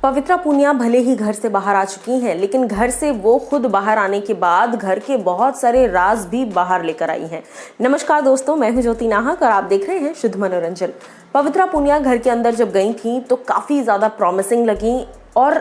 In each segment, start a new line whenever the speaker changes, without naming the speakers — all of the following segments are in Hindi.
पवित्रा पूनिया भले ही घर से बाहर आ चुकी हैं, लेकिन घर से वो खुद बाहर आने के बाद घर के बहुत सारे राज भी बाहर लेकर आई हैं। नमस्कार दोस्तों, मैं हूं ज्योति नाहक और आप देख रहे हैं शुद्ध मनोरंजन। पवित्रा पूनिया घर के अंदर जब गई थी तो काफ़ी ज़्यादा प्रॉमिसिंग लगी और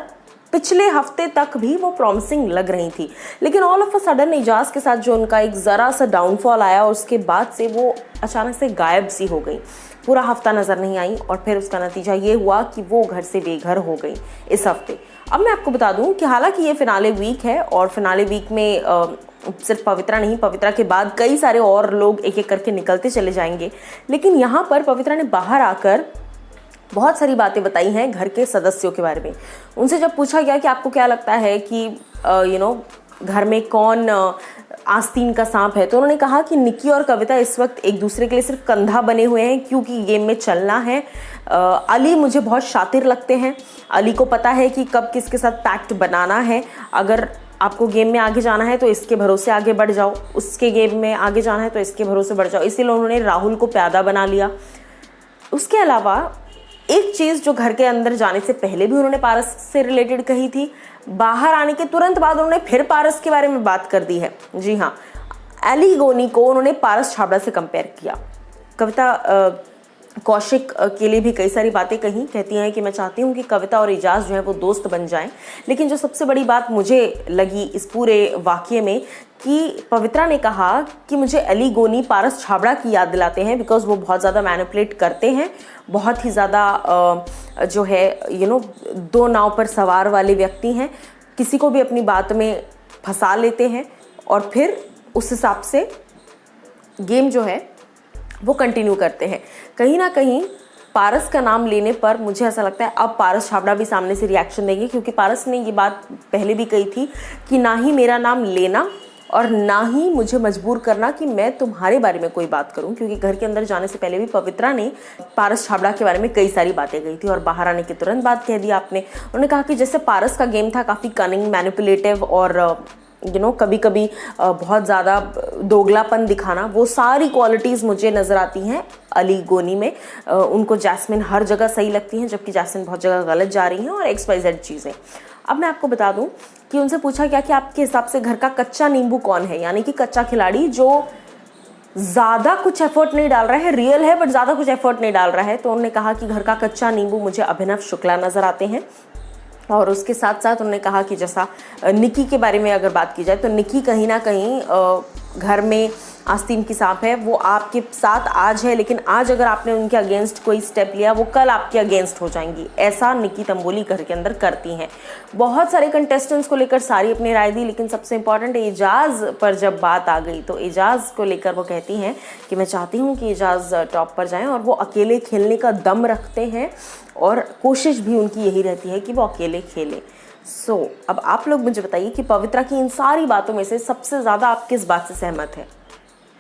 पिछले हफ्ते तक भी वो प्रॉमिसिंग लग रही थी, लेकिन all of a sudden Aijaz के साथ जो उनका एक ज़रा सा डाउनफॉल आया और उसके बाद से वो अचानक से गायब सी हो गई। पूरा हफ्ता नज़र नहीं आई और फिर उसका नतीजा ये हुआ कि वो घर से बेघर हो गई इस हफ्ते। अब मैं आपको बता दूं कि हालांकि ये फिनाले वीक है और फिनाले वीक में सिर्फ पवित्रा नहीं, पवित्रा के बाद कई सारे और लोग एक एक करके निकलते चले जाएंगे, लेकिन यहाँ पर पवित्रा ने बाहर आकर बहुत सारी बातें बताई हैं घर के सदस्यों के बारे में। उनसे जब पूछा गया कि आपको क्या लगता है कि घर में कौन आस्तीन का सांप है, तो उन्होंने कहा कि निक्की और कविता इस वक्त एक दूसरे के लिए सिर्फ कंधा बने हुए हैं क्योंकि गेम में चलना है। अली मुझे बहुत शातिर लगते हैं, अली को पता है कि कब किसके साथ पैक्ट बनाना है। अगर आपको गेम में आगे जाना है तो इसके भरोसे आगे बढ़ जाओ, उसके गेम में आगे जाना है तो इसके भरोसे बढ़ जाओ। इसीलिए उन्होंने राहुल को प्यादा बना लिया। उसके अलावा एक चीज़ जो घर के अंदर जाने से पहले भी उन्होंने पारस से रिलेटेड कही थी, बाहर आने के तुरंत बाद उन्होंने फिर पारस के बारे में बात कर दी है। जी हाँ, अली गोनी को उन्होंने पारस छाबड़ा से कंपेयर किया। कविता कौशिक के लिए भी कई सारी बातें कही, कहती हैं कि मैं चाहती हूँ कि कविता और एजाज जो है वो दोस्त बन जाएं। लेकिन जो सबसे बड़ी बात मुझे लगी इस पूरे वाक़ये में कि पवित्रा ने कहा कि मुझे अली गोनी पारस छाबड़ा की याद दिलाते हैं, बिकॉज वो बहुत ज़्यादा मैनिपुलेट करते हैं, बहुत ही ज़्यादा जो है दो नाव पर सवार वाले व्यक्ति हैं। किसी को भी अपनी बात में फंसा लेते हैं और फिर उस हिसाब से गेम जो है वो कंटिन्यू करते हैं। कहीं ना कहीं पारस का नाम लेने पर मुझे ऐसा लगता है अब पारस छाबड़ा भी सामने से रिएक्शन देंगे, क्योंकि पारस ने ये बात पहले भी कही थी कि ना ही मेरा नाम लेना और ना ही मुझे मजबूर करना कि मैं तुम्हारे बारे में कोई बात करूं, क्योंकि घर के अंदर जाने से पहले भी पवित्रा ने पारस छाबड़ा के बारे में कई सारी बातें कही थी और बाहर आने के तुरंत बाद कह दिया आपने। उन्होंने कहा कि जैसे पारस का गेम था काफ़ी कनिंग, मैनिपुलेटिव और कभी कभी बहुत ज़्यादा दोगलापन दिखाना, वो सारी क्वालिटीज़ मुझे नज़र आती हैं अली गोनी में। उनको जैस्मिन हर जगह सही लगती हैं जबकि जैस्मिन बहुत जगह गलत जा रही हैं और XYZ चीज़ें। अब मैं आपको बता दूं कि उनसे पूछा गया कि आपके हिसाब से घर का कच्चा नींबू कौन है, यानी कि कच्चा खिलाड़ी जो ज़्यादा कुछ एफर्ट नहीं डाल रहा है, रियल है बट ज़्यादा कुछ एफर्ट नहीं डाल रहा है। तो उन्होंने कहा कि घर का कच्चा नींबू मुझे अभिनव शुक्ला नज़र आते हैं। और उसके साथ साथ उन्होंने कहा कि जैसा निक्की के बारे में अगर बात की जाए तो निक्की कहीं ना कहीं घर में आस्तीन की सांप है। वो आपके साथ आज है, लेकिन आज अगर आपने उनके अगेंस्ट कोई स्टेप लिया वो कल आपके अगेंस्ट हो जाएंगी। ऐसा निक्की तंबोली घर के अंदर करती हैं। बहुत सारे कंटेस्टेंट्स को लेकर सारी अपनी राय दी, लेकिन सबसे इम्पॉर्टेंट एजाज पर जब बात आ गई तो एजाज को लेकर वो कहती हैं कि मैं चाहती हूँ कि एजाज टॉप पर जाएँ, और वो अकेले खेलने का दम रखते हैं और कोशिश भी उनकी यही रहती है कि वो अकेले खेलें। अब आप लोग मुझे बताइए कि पवित्रा की इन सारी बातों में से सबसे ज़्यादा आप किस बात से सहमत हैं?